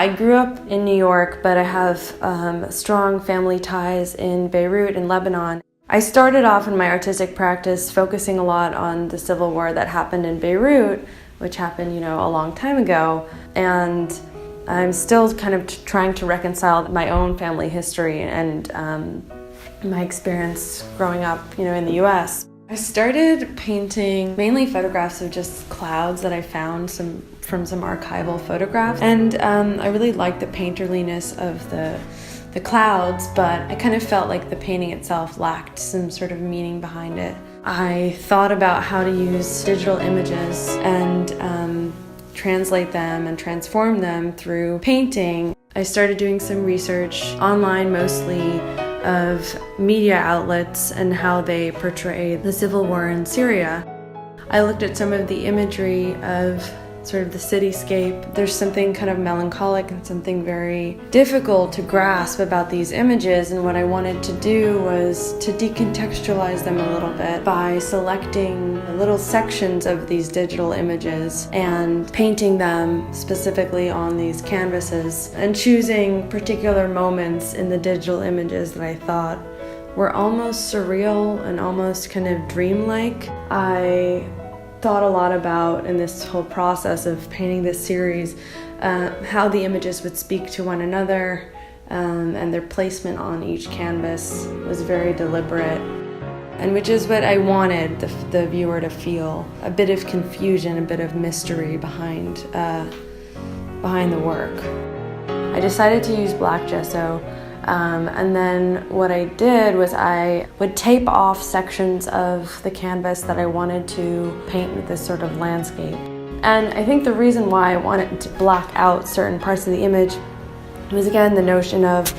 I grew up in New York, but I have strong family ties in Beirut in Lebanon. I started off in my artistic practice focusing a lot on the civil war that happened in Beirut, which happened, a long time ago. And I'm still kind of trying to reconcile my own family history and my experience growing up, in the US. I started painting mainly photographs of just clouds that I found from some archival photographs. And I really liked the painterliness of the clouds, but I kind of felt like the painting itself lacked some sort of meaning behind it. I thought about how to use digital images and translate them and transform them through painting. I started doing some research online mostly of media outlets and how they portray the civil war in Syria. I looked at some of the imagery of sort of the cityscape. There's something kind of melancholic and something very difficult to grasp about these images, and what I wanted to do was to decontextualize them a little bit by selecting little sections of these digital images and painting them specifically on these canvases and choosing particular moments in the digital images that I thought were almost surreal and almost kind of dreamlike. I thought a lot about, in this whole process of painting this series, how the images would speak to one another, and their placement on each canvas was very deliberate, and which is what I wanted the viewer to feel: a bit of confusion, a bit of mystery behind the work. I decided to use black gesso. And then what I did was I would tape off sections of the canvas that I wanted to paint with this sort of landscape. And I think the reason why I wanted to black out certain parts of the image was, again, the notion of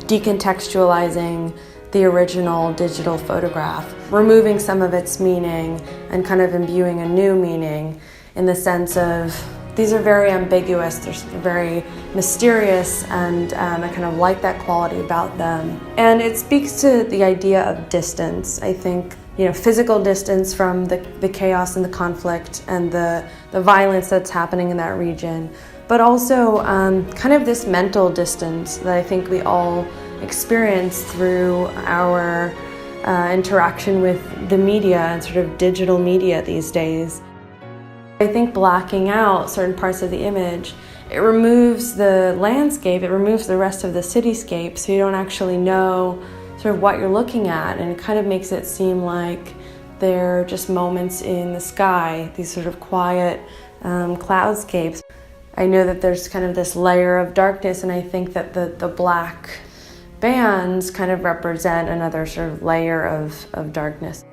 decontextualizing the original digital photograph, removing some of its meaning and kind of imbuing a new meaning, in the sense of these are very ambiguous, they're very mysterious, and I kind of like that quality about them. And it speaks to the idea of distance. I think, physical distance from the chaos and the conflict and the violence that's happening in that region, but also kind of this mental distance that I think we all experience through our interaction with the media and sort of digital media these days. I think blacking out certain parts of the image, it removes the landscape, it removes the rest of the cityscape, so you don't actually know sort of what you're looking at, and it kind of makes it seem like they're just moments in the sky, these sort of quiet cloudscapes. I know that there's kind of this layer of darkness, and I think that the black bands kind of represent another sort of layer of darkness.